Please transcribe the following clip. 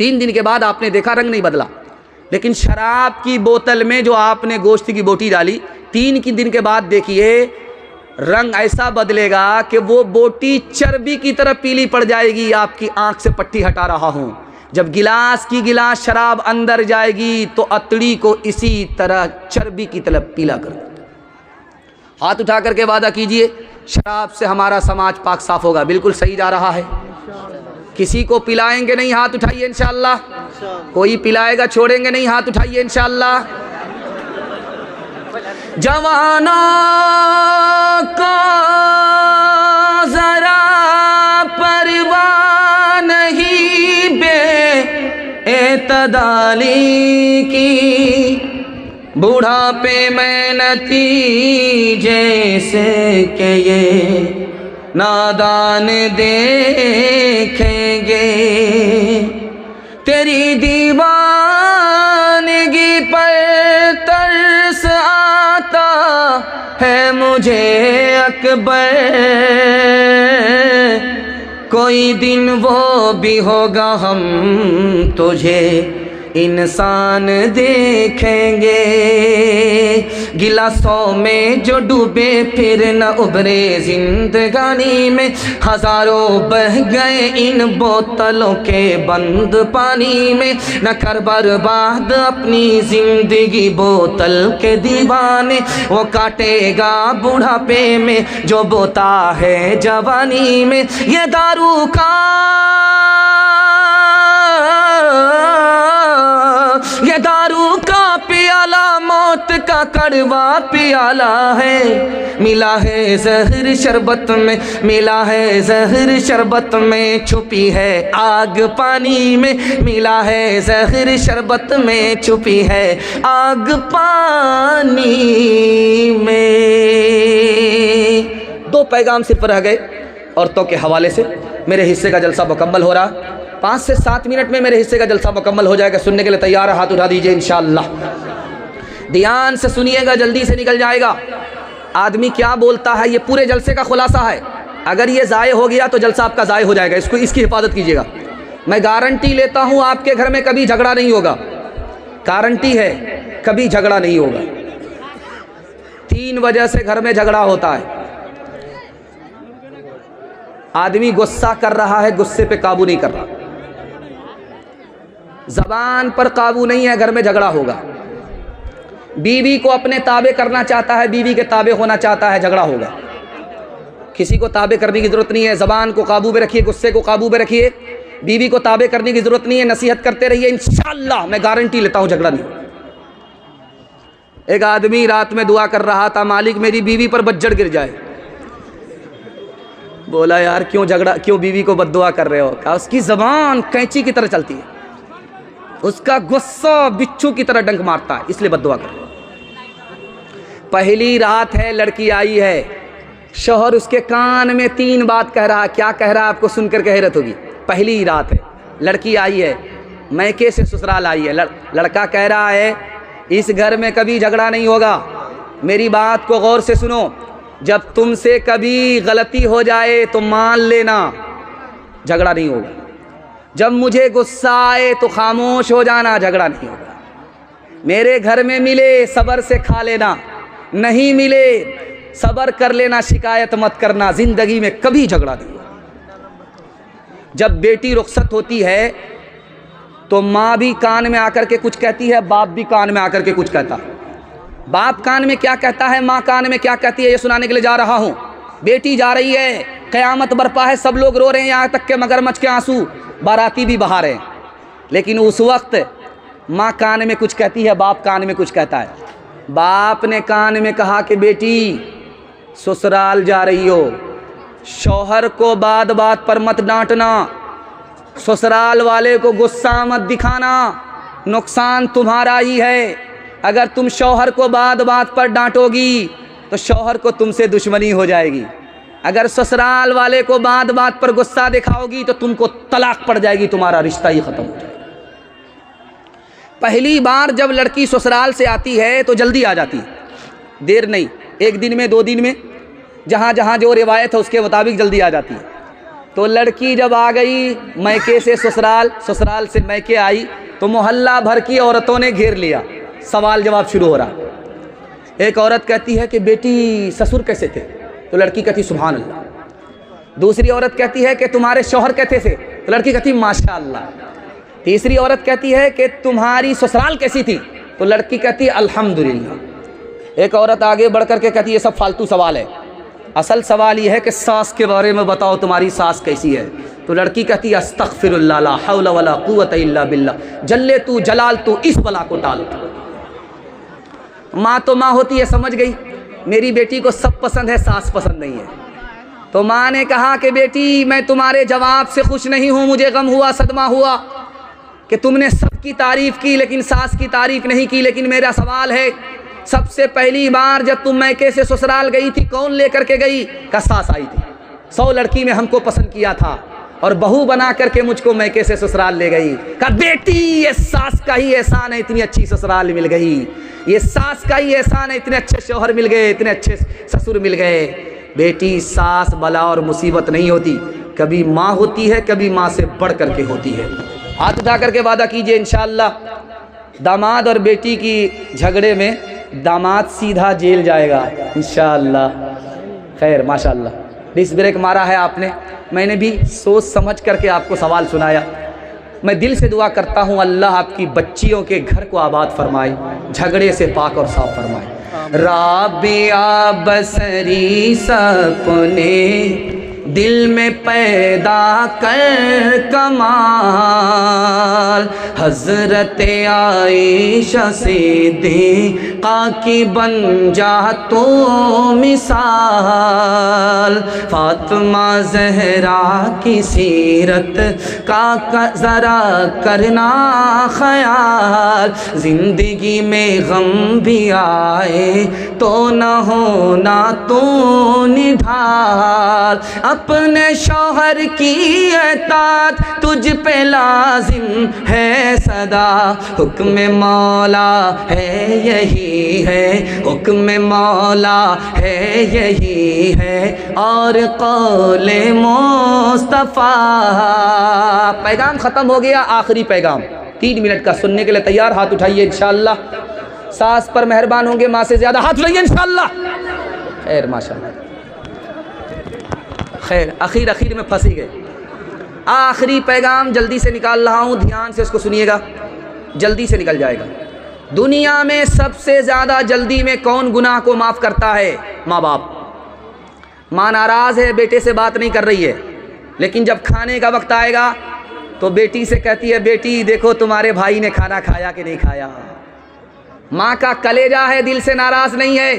3 दिन के बाद आपने देखा रंग नहीं बदला। लेकिन शराब की बोतल में जो आपने गोश्त की बोटी डाली, 3 दिन के बाद देखिए रंग ऐसा बदलेगा कि वो बोटी चर्बी की तरह पीली पड़ जाएगी। आपकी आंख से पट्टी हटा रहा हूं। जब गिलास की गिलास शराब अंदर जाएगी तो अतड़ी को इसी तरह चर्बी की तरह पीला कर दो। हाथ उठा करके वादा कीजिए शराब से हमारा समाज पाक साफ होगा। बिल्कुल सही जा रहा है। किसी को पिलाएंगे नहीं, हाथ उठाइए इंशाअल्लाह। कोई पिलाएगा छोड़ेंगे नहीं, हाथ उठाइए इंशाअल्लाह। जवाना का जरा परवाह नहीं बेएतदाली की, बुढ़ापे में नतीजे से के ये नादान देखेंगे। तेरी दीवानगी पर तरस आता है मुझे अकबर, कोई दिन वो भी होगा हम तुझे इंसान देखेंगे। गिलासों में जो डूबे फिर न उभरे जिंदगानी में, हजारों बह गए इन बोतलों के बंद पानी में। न कर बर्बाद अपनी जिंदगी बोतल के दीवाने, वो काटेगा बुढ़ापे में जो बोता है जवानी में। ये दारू का पियाला मौत का कड़वा पियाला है। मिला है जहर शरबत में, मिला है जहर शरबत में, छुपी है आग पानी में। मिला है जहर शरबत में, छुपी है आग पानी में। 2 पैगाम सिर्फ रह गए औरतों के हवाले से। मेरे हिस्से का जलसा मुकम्मल हो रहा। 5 से 7 मिनट में मेरे हिस्से का जलसा मुकम्मल हो जाएगा। सुनने के लिए तैयार है? हाथ उठा दीजिए इंशाअल्लाह। ध्यान से सुनिएगा, जल्दी से निकल जाएगा। आदमी क्या बोलता है ये पूरे जलसे का खुलासा है। अगर ये ज़ाय हो गया तो जलसा आपका ज़ाय हो जाएगा। इसकी हिफाजत कीजिएगा। मैं गारंटी लेता हूँ आपके घर में कभी झगड़ा नहीं होगा। गारंटी है कभी झगड़ा नहीं होगा। 3 वजह से घर में झगड़ा होता है। आदमी गुस्सा कर रहा है, गुस्से पे काबू नहीं कर रहा, ज़बान पर काबू नहीं है, घर में झगड़ा होगा। बीवी को अपने ताबे करना चाहता है, बीवी के ताबे होना चाहता है, झगड़ा होगा। किसी को ताबे करने की ज़रूरत नहीं है। ज़बान को काबू में रखिए, गुस्से को काबू में रखिए। बीवी को ताबे करने की ज़रूरत नहीं है। नसीहत करते रहिए, इंशाअल्लाह मैं गारंटी लेता हूँ झगड़ा नहीं। एक आदमी रात में दुआ कर रहा था, मालिक मेरी बीवी पर बज्जड़ गिर जाए। बोला यार क्यों झगड़ा, क्यों बीवी को बद्दुआ कर रहे हो? कहा उसकी ज़बान कैंची की तरह चलती है, उसका गुस्सा बिच्छू की तरह डंक मारता है, इसलिए बद्दुआ कर रहे हो। पहली रात है, लड़की आई है, शौहर उसके कान में 3 बात कह रहा है। क्या कह रहा है आपको सुनकर के हैरत होगी। पहली रात है, लड़की आई है, मैके से ससुराल आई है। लड़का कह रहा है इस घर में कभी झगड़ा नहीं होगा। मेरी बात को गौर से सुनो, जब तुमसे कभी गलती हो जाए तो मान लेना, झगड़ा नहीं होगा। जब मुझे गुस्सा आए तो खामोश हो जाना, झगड़ा नहीं होगा। मेरे घर में मिले सब्र से खा लेना, नहीं मिले सब्र कर लेना, शिकायत मत करना। जिंदगी में कभी झगड़ा नहीं होगा। जब बेटी रुखसत होती है तो माँ भी कान में आकर के कुछ कहती है, बाप भी कान में आकर के कुछ कहता है। बाप कान में क्या कहता है, माँ कान में क्या कहती है, ये सुनाने के लिए जा रहा हूँ। बेटी जा रही है, क़यामत बरपा है, सब लोग रो रहे हैं, यहाँ तक के मगरमच्छ के आंसू, बाराती भी बहा रहे हैं। लेकिन उस वक्त माँ कान में कुछ कहती है, बाप कान में कुछ कहता है। बाप ने कान में कहा कि बेटी ससुराल जा रही हो, शौहर को बात बात पर मत डांटना, ससुराल वाले को गुस्सा मत दिखाना, नुकसान तुम्हारा ही है। अगर तुम शौहर को बात बात पर डांटोगी तो शौहर को तुमसे दुश्मनी हो जाएगी। अगर ससुराल वाले को बात बात पर गुस्सा दिखाओगी तो तुमको तलाक पड़ जाएगी, तुम्हारा रिश्ता ही खत्म हो जाएगा। पहली बार जब लड़की ससुराल से आती है तो जल्दी आ जाती है, देर नहीं, 1 दिन में 2 दिन में, जहाँ जहाँ जो रिवायत है उसके मुताबिक जल्दी आ जाती है। तो लड़की जब आ गई मैके से ससुराल, ससुराल से मैके आई, तो मोहल्ला भर की औरतों ने घेर लिया। सवाल जवाब शुरू हो रहा। एक औरत कहती है कि बेटी ससुर कैसे थे? तो लड़की कहती सुभान अल्लाह। दूसरी औरत कहती है कि तुम्हारे शौहर कैसे थे? तो लड़की कहती माशाअल्लाह। तीसरी औरत कहती है कि तुम्हारी ससुराल कैसी थी? तो लड़की कहती अल्हम्दुलिल्लाह। एक औरत आगे बढ़ कर के कहती ये सब फालतू सवाल है, असल सवाल ये है कि सास के बारे में बताओ, तुम्हारी सास कैसी है? तो लड़की कहती अस्तगफिरुल्लाह ला हौला वला कुव्वता इल्ला बिल्लाह, जल्ले तू जलाल तू इस बला को टाल। माँ तो माँ होती है, समझ गई मेरी बेटी को सब पसंद है, सास पसंद नहीं है। तो माँ ने कहा कि बेटी मैं तुम्हारे जवाब से खुश नहीं हूँ, मुझे गम हुआ, सदमा हुआ कि तुमने सबकी तारीफ़ की लेकिन सास की तारीफ़ नहीं की। लेकिन मेरा सवाल है, सबसे पहली बार जब तुम मैके से ससुराल गई थी कौन लेकर के गई? का सास आई थी। 100 लड़की में हमको पसंद किया था और बहू बना करके मुझको मैके से ससुराल ले गई। का बेटी ये सास का ही एहसान है, इतनी अच्छी ससुराल मिल गई, ये सास का ही एहसान है, इतने अच्छे शौहर मिल गए, इतने अच्छे ससुर मिल गए। बेटी सास बला और मुसीबत नहीं होती, कभी माँ होती है, कभी माँ से बढ़ करके होती है। हाथ उठा करके वादा कीजिए इंशाअल्लाह दामाद और बेटी की झगड़े में दामाद सीधा जेल जाएगा इंशाअल्लाह। खैर माशाअल्लाह, डिस्क ब्रेक मारा है आपने, मैंने भी सोच समझ करके आपको सवाल सुनाया। मैं दिल से दुआ करता हूँ अल्लाह आपकी बच्चियों के घर को आबाद फरमाए, झगड़े से पाक और साफ फरमाए। राबिया बसरी सपने दिल में पैदा कर कमाल, हज़रत आयशा सिद्दीक़ा की बन जा तो मिसाल, फातिमा ज़हरा की सीरत का ज़रा करना ख़याल, ज़िंदगी में गम भी आए तो न होना तो निढाल, अपने शौहर की इताअत तुझ पे लाजिम है सदा, हुक्म मौला है यही है, हुक्म मौला है यही है, और कौले मुस्तफ़ा। पैगाम ख़त्म हो गया, आखिरी पैगाम 3 मिनट का सुनने के लिए तैयार? हाथ उठाइए इंशाअल्लाह। सास पर मेहरबान होंगे माँ से ज़्यादा, हाथ उठाइए इंशाअल्लाह। खैर माशाअल्लाह, खैर आखिर में फंसी गए। आखिरी पैगाम जल्दी से निकाल रहा हूँ, ध्यान से इसको सुनिएगा, जल्दी से निकल जाएगा। दुनिया में सबसे ज़्यादा जल्दी में कौन गुनाह को माफ़ करता है? माँ बाप। माँ नाराज़ है, बेटे से बात नहीं कर रही है, लेकिन जब खाने का वक्त आएगा तो बेटी से कहती है बेटी देखो तुम्हारे भाई ने खाना खाया कि नहीं खाया। माँ का कलेजा है, दिल से नाराज़ नहीं है,